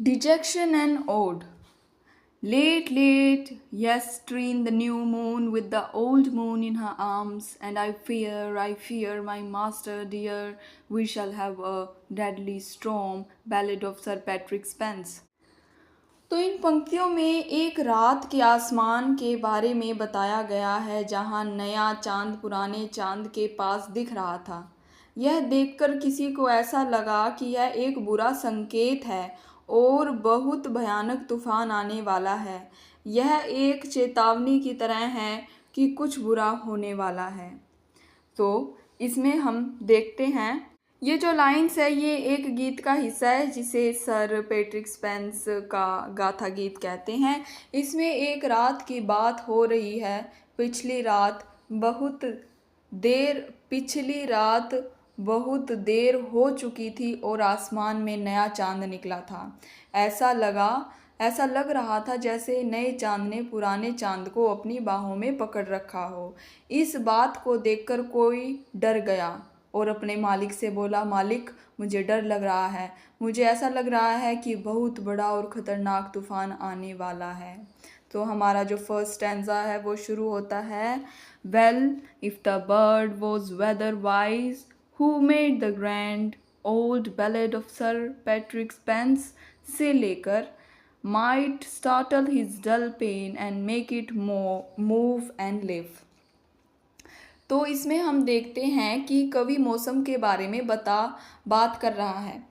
Dejection and Ode. Late, late, yestreen the new moon with the old moon in her arms, and I fear, my master dear, we shall have a deadly storm. Ballad of Sir Patrick Spence. तो इन पंक्तियों में एक रात के आसमान के बारे में बताया गया है जहां नया चांद पुराने चांद के पास दिख रहा था। यह देखकर किसी को ऐसा लगा कि यह एक बुरा संकेत है और बहुत भयानक तूफान आने वाला है। यह एक चेतावनी की तरह है कि कुछ बुरा होने वाला है। तो इसमें हम देखते हैं, ये जो लाइन्स है ये एक गीत का हिस्सा है जिसे सर पैट्रिक स्पेंस का गाथा गीत कहते हैं। इसमें एक रात की बात हो रही है। पिछली रात बहुत देर हो चुकी थी और आसमान में नया चांद निकला था। ऐसा लग रहा था जैसे नए चांद ने पुराने चांद को अपनी बाहों में पकड़ रखा हो। इस बात को देखकर कोई डर गया और अपने मालिक से बोला, मालिक मुझे डर लग रहा है, मुझे ऐसा लग रहा है कि बहुत बड़ा और ख़तरनाक तूफ़ान आने वाला है। तो हमारा जो फर्स्ट स्टैंज़ा है वो शुरू होता है, well if the bird was weather wise who made the grand old ballad of sir Patrick Spens से लेकर might startle his dull pain and make it move and live. तो इसमें हम देखते हैं कि कवि मौसम के बारे में बात कर रहा है।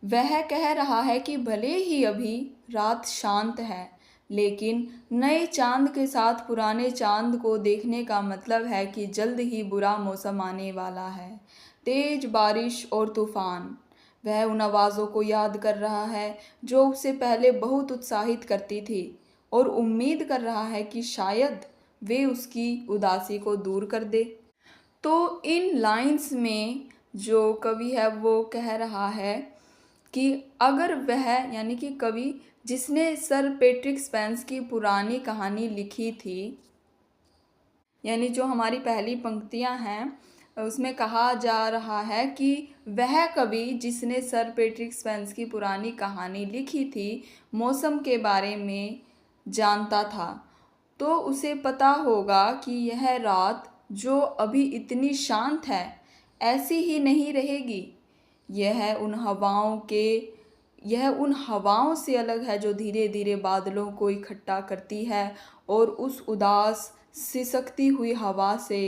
वह कह रहा है कि भले ही अभी रात शांत है, लेकिन नए चांद के साथ पुराने चांद को देखने का मतलब है कि जल्द ही बुरा मौसम आने वाला है। तेज बारिश और तूफान। वह उन आवाज़ों को याद कर रहा है जो उसे पहले बहुत उत्साहित करती थी और उम्मीद कर रहा है कि शायद वे उसकी उदासी को दूर कर दे। तो इन लाइंस में जो कवि है वो कह रहा है कि अगर वह यानी कि कवि जिसने सर पैट्रिक स्पेंस की पुरानी कहानी लिखी थी, यानी जो हमारी पहली पंक्तियां हैं उसमें कहा जा रहा है कि वह कवि जिसने सर पैट्रिक स्पेंस की पुरानी कहानी लिखी थी मौसम के बारे में जानता था, तो उसे पता होगा कि यह रात जो अभी इतनी शांत है ऐसी ही नहीं रहेगी। यह उन हवाओं से अलग है जो धीरे धीरे बादलों को इकट्ठा करती है और उस उदास सिसकती हुई हवा से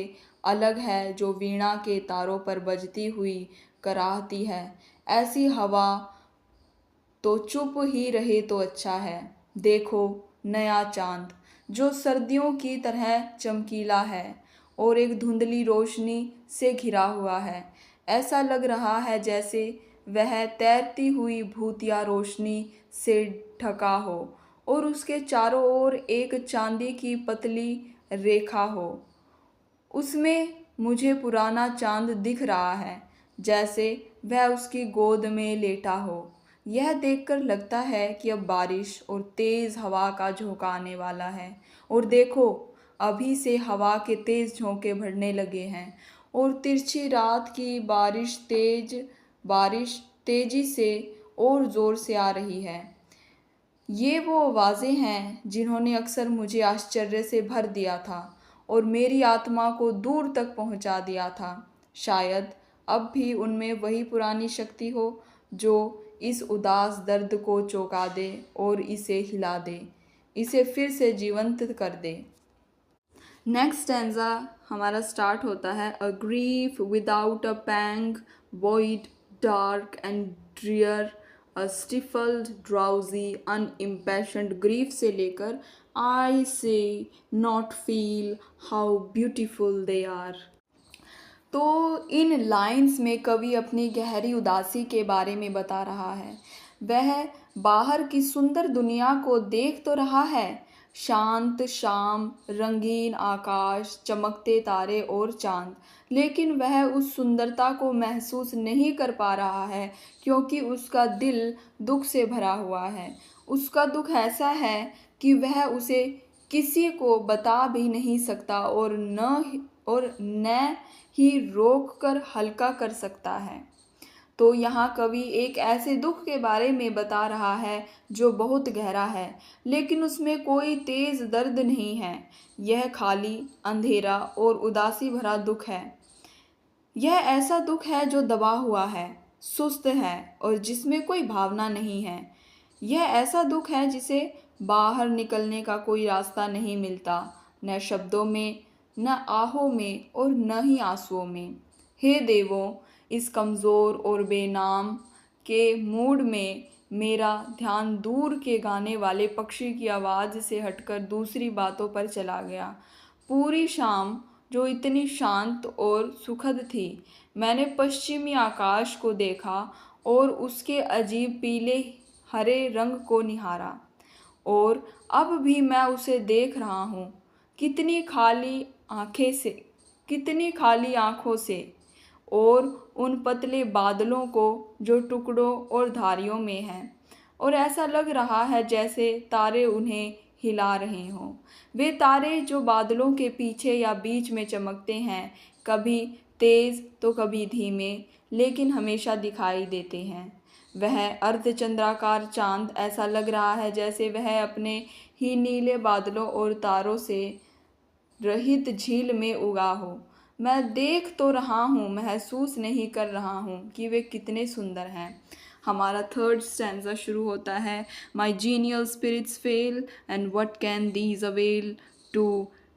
अलग है जो वीणा के तारों पर बजती हुई कराहती है। ऐसी हवा तो चुप ही रहे तो अच्छा है। देखो नया चांद जो सर्दियों की तरह चमकीला है और एक धुंधली रोशनी से घिरा हुआ है। ऐसा लग रहा है जैसे वह तैरती हुई भूतिया रोशनी से ढका हो और उसके चारों ओर एक चांदी की पतली रेखा हो। उसमें मुझे पुराना चांद दिख रहा है जैसे वह उसकी गोद में लेटा हो। यह देखकर लगता है कि अब बारिश और तेज़ हवा का झोंका आने वाला है। और देखो अभी से हवा के तेज़ झोंके भरने लगे हैं और तिरछी रात की बारिश तेजी से और ज़ोर से आ रही है। ये वो आवाज़ें हैं जिन्होंने अक्सर मुझे आश्चर्य से भर दिया था और मेरी आत्मा को दूर तक पहुंचा दिया था। शायद अब भी उनमें वही पुरानी शक्ति हो जो इस उदास दर्द को चौंका दे और इसे हिला दे, इसे फिर से जीवंत कर दे। नेक्स्ट स्टैंजा हमारा स्टार्ट होता है, a grief without a pang, void dark and drear, a stifled drowsy unimpassioned. Grief से लेकर I see not feel how beautiful they are. तो इन लाइंस में कवि अपनी गहरी उदासी के बारे में बता रहा है। वह बाहर की सुंदर दुनिया को देख तो रहा है, शांत शाम, रंगीन आकाश, चमकते तारे और चांद, लेकिन वह उस सुंदरता को महसूस नहीं कर पा रहा है क्योंकि उसका दिल दुख से भरा हुआ है। उसका दुख ऐसा है कि वह उसे किसी को बता भी नहीं सकता और न ही रोक कर हल्का कर सकता है। तो यहाँ कवि एक ऐसे दुख के बारे में बता रहा है जो बहुत गहरा है, लेकिन उसमें कोई तेज दर्द नहीं है। यह खाली, अंधेरा और उदासी भरा दुख है। यह ऐसा दुख है जो दबा हुआ है, सुस्त है और जिसमें कोई भावना नहीं है। यह ऐसा दुख है जिसे बाहर निकलने का कोई रास्ता नहीं मिलता, न शब्दों में, न आहों में और न ही आंसुओं में। हे देवों, इस कमज़ोर और बेनाम के मूड में मेरा ध्यान दूर के गाने वाले पक्षी की आवाज़ से हटकर दूसरी बातों पर चला गया। पूरी शाम जो इतनी शांत और सुखद थी, मैंने पश्चिमी आकाश को देखा और उसके अजीब पीले हरे रंग को निहारा, और अब भी मैं उसे देख रहा हूँ, कितनी खाली आंखें से, कितनी खाली आंखों से, और उन पतले बादलों को जो टुकड़ों और धारियों में हैं, और ऐसा लग रहा है जैसे तारे उन्हें हिला रहे हों। वे तारे जो बादलों के पीछे या बीच में चमकते हैं, कभी तेज तो कभी धीमे, लेकिन हमेशा दिखाई देते हैं। वह अर्धचंद्राकार चांद ऐसा लग रहा है जैसे वह अपने ही नीले बादलों और तारों से रहित झील में उगा हो। मैं देख तो रहा हूँ, महसूस नहीं कर रहा हूँ कि वे कितने सुंदर हैं। हमारा थर्ड स्टैंजा शुरू होता है, my genial spirits fail and what can these avail to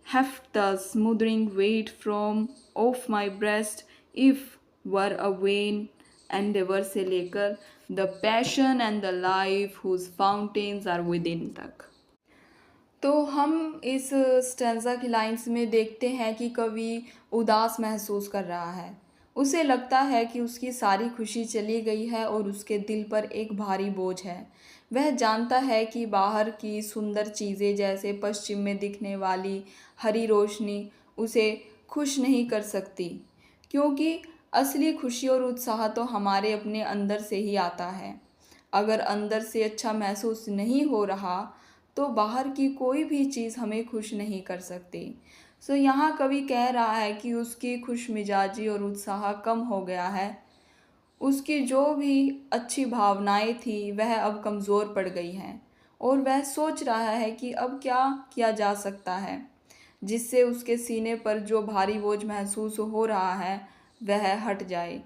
lift the smothering weight from off my breast if were a vain endeavour से लेकर the passion and the life whose fountains are within तक। तो हम इस stanza की lines में देखते हैं कि कवि उदास महसूस कर रहा है। उसे लगता है कि उसकी सारी खुशी चली गई है और उसके दिल पर एक भारी बोझ है। वह जानता है कि बाहर की सुंदर चीज़ें जैसे पश्चिम में दिखने वाली हरी रोशनी उसे खुश नहीं कर सकती, क्योंकि असली खुशी और उत्साह तो हमारे अपने अंदर से ही आता है। अगर अंदर से अच्छा महसूस नहीं हो रहा तो बाहर की कोई भी चीज़ हमें खुश नहीं कर सकती। सो यहाँ कवि कह रहा है कि उसकी खुश मिजाजी और उत्साह कम हो गया है। उसकी जो भी अच्छी भावनाएं थी वह अब कमज़ोर पड़ गई हैं, और वह सोच रहा है कि अब क्या किया जा सकता है जिससे उसके सीने पर जो भारी बोझ महसूस हो रहा है वह हट जाए।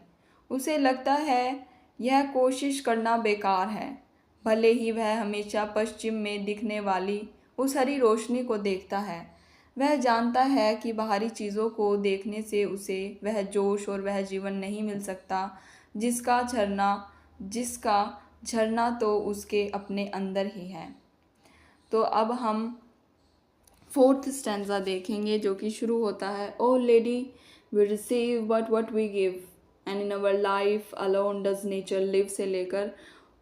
उसे लगता है यह कोशिश करना बेकार है। भले ही वह हमेशा पश्चिम में दिखने वाली उस हरी रोशनी को देखता है, वह जानता है कि बाहरी चीज़ों को देखने से उसे वह जोश और वह जीवन नहीं मिल सकता जिसका झरना तो उसके अपने अंदर ही है। तो अब हम फोर्थ स्टैंजा देखेंगे जो कि शुरू होता है, O lady we receive but what we give and in our life alone does nature live से लेकर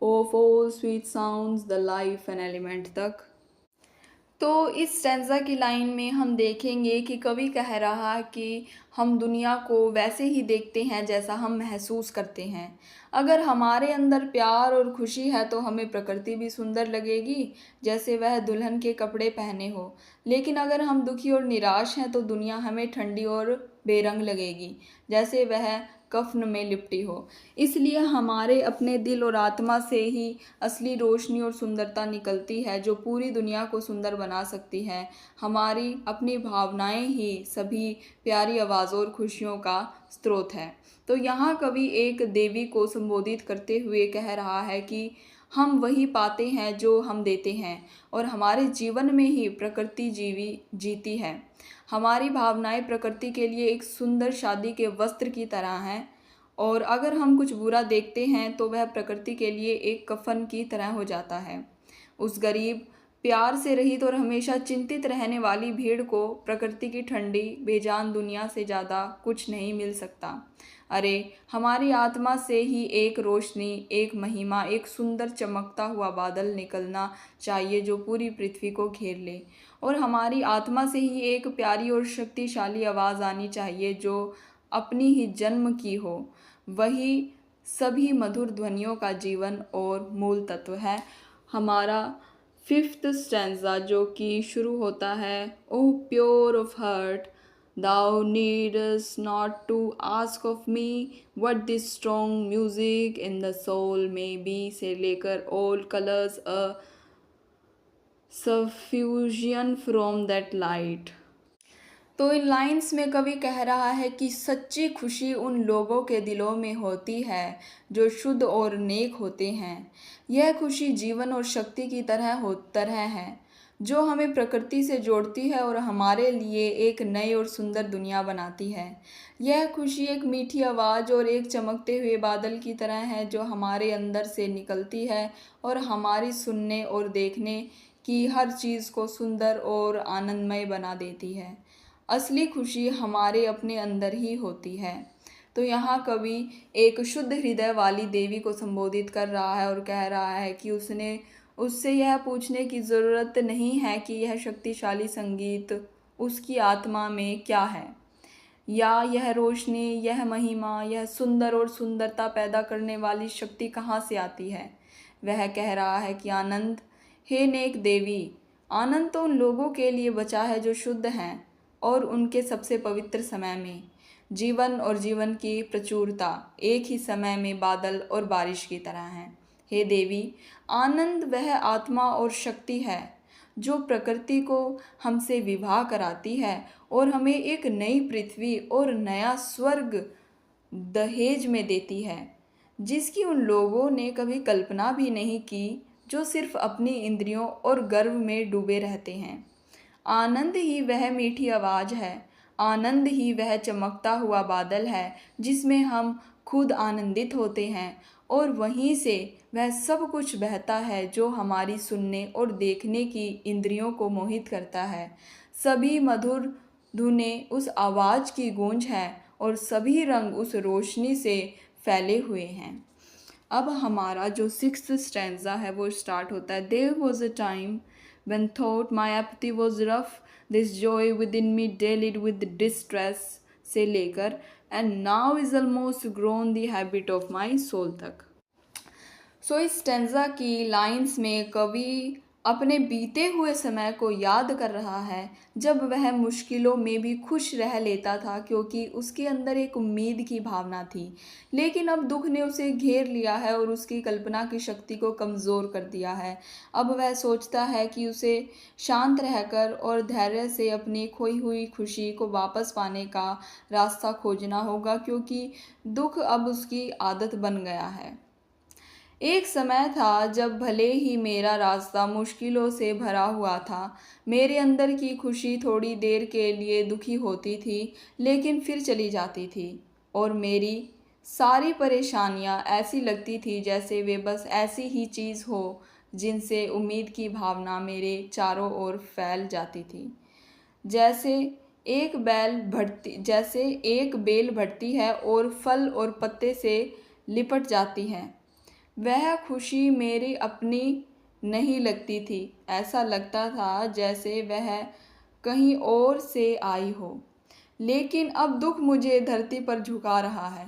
of all sweet sounds the life and element तक। तो इस स्टैंजा की लाइन में हम देखेंगे कि कवि कह रहा है कि हम दुनिया को वैसे ही देखते हैं जैसा हम महसूस करते हैं। अगर हमारे अंदर प्यार और खुशी है तो हमें प्रकृति भी सुंदर लगेगी, जैसे वह दुल्हन के कपड़े पहने हो। लेकिन अगर हम दुखी और निराश हैं तो दुनिया हमें ठंडी और बेरंग लगेगी, जैसे वह कफन में लिपटी हो। इसलिए हमारे अपने दिल और आत्मा से ही असली रोशनी और सुंदरता निकलती है जो पूरी दुनिया को सुंदर बना सकती है। हमारी अपनी भावनाएं ही सभी प्यारी आवाज़ों और खुशियों का स्रोत है। तो यहाँ कवि एक देवी को संबोधित करते हुए कह रहा है कि हम वही पाते हैं जो हम देते हैं, और हमारे जीवन में ही प्रकृति जीती है। हमारी भावनाएं प्रकृति के लिए एक सुंदर शादी के वस्त्र की तरह हैं, और अगर हम कुछ बुरा देखते हैं तो वह प्रकृति के लिए एक कफन की तरह हो जाता है। उस गरीब, प्यार से रहित और हमेशा चिंतित रहने वाली भीड़ को प्रकृति की ठंडी बेजान दुनिया से ज़्यादा कुछ नहीं मिल सकता। अरे, हमारी आत्मा से ही एक रोशनी, एक महिमा, एक सुंदर चमकता हुआ बादल निकलना चाहिए जो पूरी पृथ्वी को घेर ले, और हमारी आत्मा से ही एक प्यारी और शक्तिशाली आवाज़ आनी चाहिए जो अपनी ही जन्म की हो। वही सभी मधुर ध्वनियों का जीवन और मूल तत्व है। हमारा फिफ्थ स्टैंजा जो कि शुरू होता है, oh pure of heart Thou needest not to ask of me what this strong music in the soul may be, से लेकर all colors a suffusion from that light। तो इन लाइंस में कवि कह रहा है कि सच्ची खुशी उन लोगों के दिलों में होती है जो शुद्ध और नेक होते हैं। यह खुशी जीवन और शक्ति की तरह है जो हमें प्रकृति से जोड़ती है और हमारे लिए एक नई और सुंदर दुनिया बनाती है। यह खुशी एक मीठी आवाज़ और एक चमकते हुए बादल की तरह है जो हमारे अंदर से निकलती है और हमारी सुनने और देखने की हर चीज़ को सुंदर और आनंदमय बना देती है। असली खुशी हमारे अपने अंदर ही होती है। तो यहाँ कवि एक शुद्ध हृदय वाली देवी को संबोधित कर रहा है और कह रहा है कि उससे यह पूछने की ज़रूरत नहीं है कि यह शक्तिशाली संगीत उसकी आत्मा में क्या है, या यह रोशनी, यह महिमा, यह सुंदर और सुंदरता पैदा करने वाली शक्ति कहाँ से आती है। वह कह रहा है कि आनंद, हे नेक देवी, आनंद तो उन लोगों के लिए बचा है जो शुद्ध हैं और उनके सबसे पवित्र समय में जीवन और जीवन की प्रचुरता एक ही समय में बादल और बारिश की तरह है। हे देवी, आनंद वह आत्मा और शक्ति है जो प्रकृति को हमसे विवाह कराती है और हमें एक नई पृथ्वी और नया स्वर्ग दहेज में देती है, जिसकी उन लोगों ने कभी कल्पना भी नहीं की जो सिर्फ अपनी इंद्रियों और गर्व में डूबे रहते हैं। आनंद ही वह मीठी आवाज़ है, आनंद ही वह चमकता हुआ बादल है जिसमें हम खुद आनंदित होते हैं और वहीं से वह सब कुछ बहता है जो हमारी सुनने और देखने की इंद्रियों को मोहित करता है। सभी मधुर धुनें उस आवाज़ की गूंज है और सभी रंग उस रोशनी से फैले हुए हैं। अब हमारा जो 6th स्टैंजा है वो स्टार्ट होता है। There was a time when thought my apathy was rough, this joy within me dallied with distress, से लेकर and now is almost grown the habit of my soul तक। सो इस स्टैंजा की lines में कवि अपने बीते हुए समय को याद कर रहा है जब वह मुश्किलों में भी खुश रह लेता था क्योंकि उसके अंदर एक उम्मीद की भावना थी। लेकिन अब दुख ने उसे घेर लिया है और उसकी कल्पना की शक्ति को कमज़ोर कर दिया है। अब वह सोचता है कि उसे शांत रहकर और धैर्य से अपनी खोई हुई खुशी को वापस पाने का रास्ता खोजना होगा क्योंकि दुख अब उसकी आदत बन गया है। एक समय था जब भले ही मेरा रास्ता मुश्किलों से भरा हुआ था, मेरे अंदर की खुशी थोड़ी देर के लिए दुखी होती थी लेकिन फिर चली जाती थी और मेरी सारी परेशानियां ऐसी लगती थी जैसे वे बस ऐसी ही चीज़ हो जिनसे उम्मीद की भावना मेरे चारों ओर फैल जाती थी। जैसे एक बेल बढ़ती है और फल और पत्ते से लिपट जाती है, वह खुशी मेरी अपनी नहीं लगती थी। ऐसा लगता था जैसे वह कहीं और से आई हो। लेकिन अब दुख मुझे धरती पर झुका रहा है।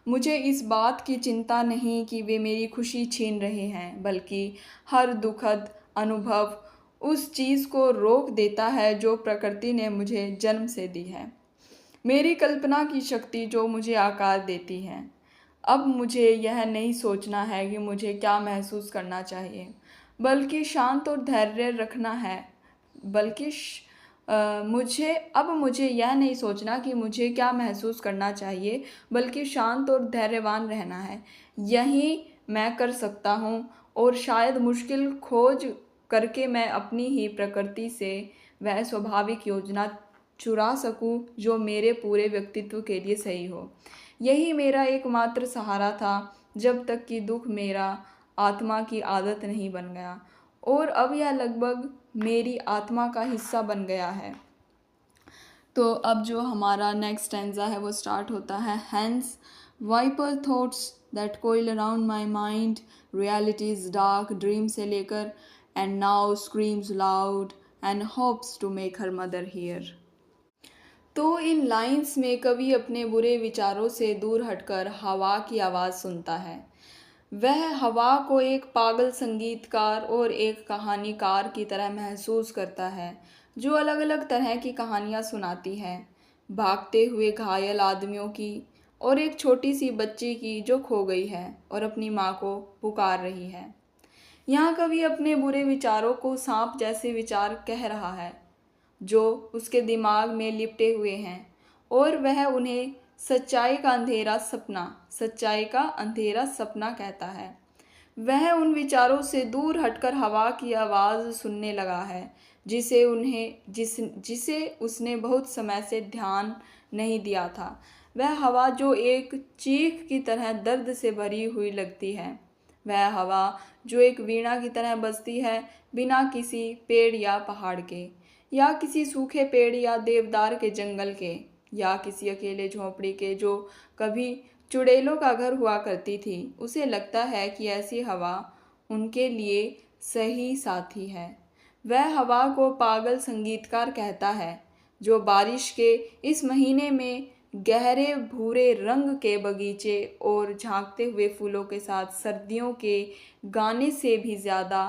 मुझे इस बात की चिंता नहीं कि वे मेरी खुशी छीन रहे हैं, बल्कि हर दुखद अनुभव उस चीज़ को रोक देता है जो प्रकृति ने मुझे जन्म से दी है, मेरी कल्पना की शक्ति जो मुझे आकार देती है। अब मुझे यह नहीं सोचना है कि मुझे क्या महसूस करना चाहिए, बल्कि शांत और धैर्य रखना है। मुझे यह नहीं सोचना कि मुझे क्या महसूस करना चाहिए, बल्कि शांत और धैर्यवान रहना है। यही मैं कर सकता हूँ और शायद मुश्किल खोज करके मैं अपनी ही प्रकृति से वह स्वाभाविक योजना चुरा सकूँ जो मेरे पूरे व्यक्तित्व के लिए सही हो। यही मेरा एकमात्र सहारा था जब तक कि दुख मेरा आत्मा की आदत नहीं बन गया और अब यह लगभग मेरी आत्मा का हिस्सा बन गया है। तो अब जो हमारा नेक्स्ट स्टैंजा है वो स्टार्ट होता है। Hence viper thoughts that coil around my mind, reality is dark dream से लेकर and now screams loud and hopes to make her mother hear. तो इन लाइंस में कवि अपने बुरे विचारों से दूर हटकर हवा की आवाज़ सुनता है। वह हवा को एक पागल संगीतकार और एक कहानीकार की तरह महसूस करता है जो अलग अलग तरह की कहानियाँ सुनाती है। भागते हुए घायल आदमियों की और एक छोटी सी बच्ची की जो खो गई है और अपनी माँ को पुकार रही है। यहाँ कवि अपने बुरे विचारों को सांप जैसे विचार कह रहा है जो उसके दिमाग में लिपटे हुए हैं, और वह उन्हें सच्चाई का अंधेरा सपना कहता है। वह उन विचारों से दूर हटकर हवा की आवाज़ सुनने लगा है जिसे उसने बहुत समय से ध्यान नहीं दिया था। वह हवा जो एक चीख की तरह दर्द से भरी हुई लगती है, वह हवा जो एक वीणा की तरह बजती है, बिना किसी पेड़ या पहाड़ के, या किसी सूखे पेड़ या देवदार के जंगल के, या किसी अकेले झोंपड़ी के जो कभी चुड़ैलों का घर हुआ करती थी। उसे लगता है कि ऐसी हवा उनके लिए सही साथी है। वह हवा को पागल संगीतकार कहता है जो बारिश के इस महीने में गहरे भूरे रंग के बगीचे और झांकते हुए फूलों के साथ सर्दियों के गाने से भी ज़्यादा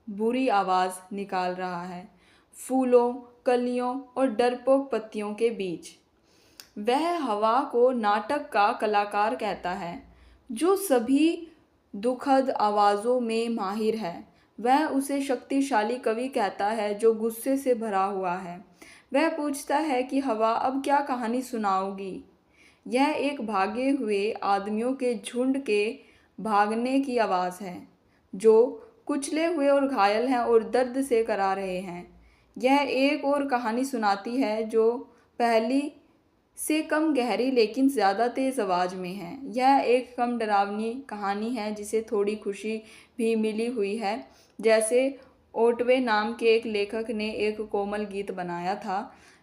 बुरी आवाज़ निकाल रहा है, फूलों, कलियों और डरपोक पत्तियों के बीच। वह हवा को नाटक का कलाकार कहता है जो सभी दुखद आवाज़ों में माहिर है। वह उसे शक्तिशाली कवि कहता है जो गुस्से से भरा हुआ है। वह पूछता है कि हवा अब क्या कहानी सुनाओगी। यह एक भागे हुए आदमियों के झुंड के भागने की आवाज़ है जो कुचले हुए और घायल हैं और दर्द से करा रहे हैं। यह एक और कहानी सुनाती है जो पहली से कम गहरी लेकिन ज़्यादा तेज़ आवाज़ में है। यह एक कम डरावनी कहानी है जिसे थोड़ी खुशी भी मिली हुई है, जैसे ओटवे नाम के एक लेखक ने एक कोमल गीत बनाया था।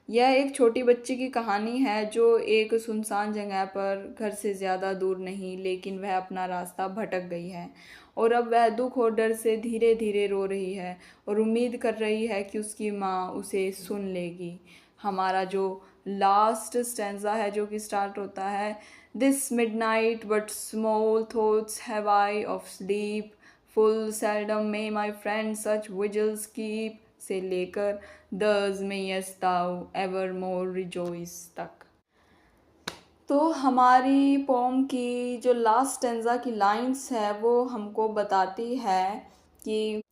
यह एक छोटी बच्ची की कहानी है जो एक सुनसान जगह पर, घर से ज़्यादा दूर नहीं, लेकिन वह अपना रास्ता भटक गई है और अब वह दुख और डर से धीरे धीरे रो रही है और उम्मीद कर रही है कि उसकी माँ उसे सुन लेगी। हमारा जो लास्ट स्टैंजा है जो कि स्टार्ट होता है, this midnight but small thoughts have I of sleep, full seldom may my friend such whistles keep, से लेकर दस मेयस्ट दाउ एवर मोर रिजॉइस तक। तो हमारी पोम की जो लास्ट स्टैंजा की लाइंस है वो हमको बताती है कि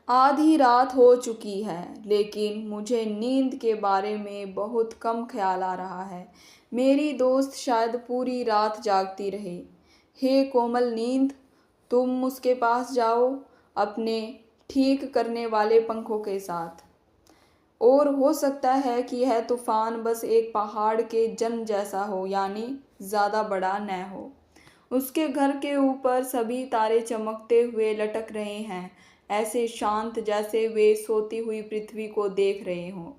आधी रात हो चुकी है लेकिन मुझे नींद के बारे में बहुत कम ख्याल आ रहा है। मेरी दोस्त शायद पूरी रात जागती रहे। हे कोमल नींद, तुम उसके पास जाओ अपने ठीक करने वाले पंखों के साथ, और हो सकता है कि यह तूफान बस एक पहाड़ के जन्म जैसा हो, यानी ज़्यादा बड़ा न हो। उसके घर के ऊपर सभी तारे चमकते हुए लटक रहे हैं, ऐसे शांत जैसे वे सोती हुई पृथ्वी को देख रहे हों।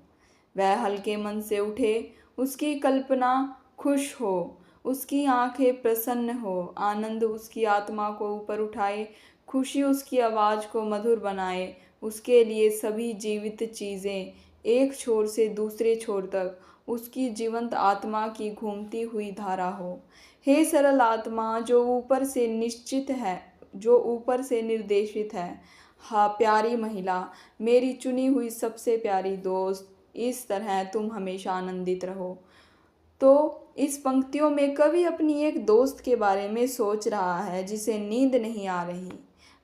वह हल्के मन से उठे, उसकी कल्पना खुश हो, उसकी आंखें प्रसन्न हो, आनंद उसकी आत्मा को ऊपर उठाए, खुशी उसकी आवाज़ को मधुर बनाए। उसके लिए सभी जीवित चीज़ें एक छोर से दूसरे छोर तक उसकी जीवंत आत्मा की घूमती हुई धारा हो। हे सरल आत्मा जो ऊपर से निश्चित है, जो ऊपर से निर्देशित है, हाँ प्यारी महिला, मेरी चुनी हुई सबसे प्यारी दोस्त, इस तरह तुम हमेशा आनंदित रहो। तो इस पंक्तियों में कवि अपनी एक दोस्त के बारे में सोच रहा है जिसे नींद नहीं आ रही।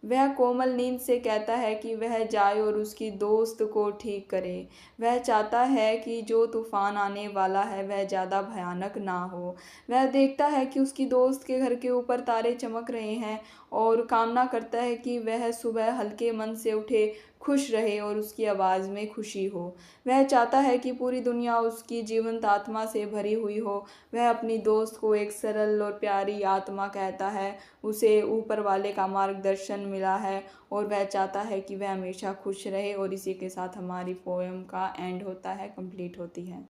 वह कोमल नींद से कहता है कि वह जाए और उसकी दोस्त को ठीक करे। वह चाहता है कि जो तूफान आने वाला है वह ज़्यादा भयानक ना हो। वह देखता है कि उसकी दोस्त के घर के ऊपर तारे चमक रहे हैं और कामना करता है कि वह सुबह हल्के मन से उठे, खुश रहे और उसकी आवाज़ में खुशी हो। वह चाहता है कि पूरी दुनिया उसकी जीवंत आत्मा से भरी हुई हो। वह अपनी दोस्त को एक सरल और प्यारी आत्मा कहता है। उसे ऊपर वाले का मार्गदर्शन मिला है और वह चाहता है कि वह हमेशा खुश रहे, और इसी के साथ हमारी पोएम का एंड होता है, कंप्लीट होती है।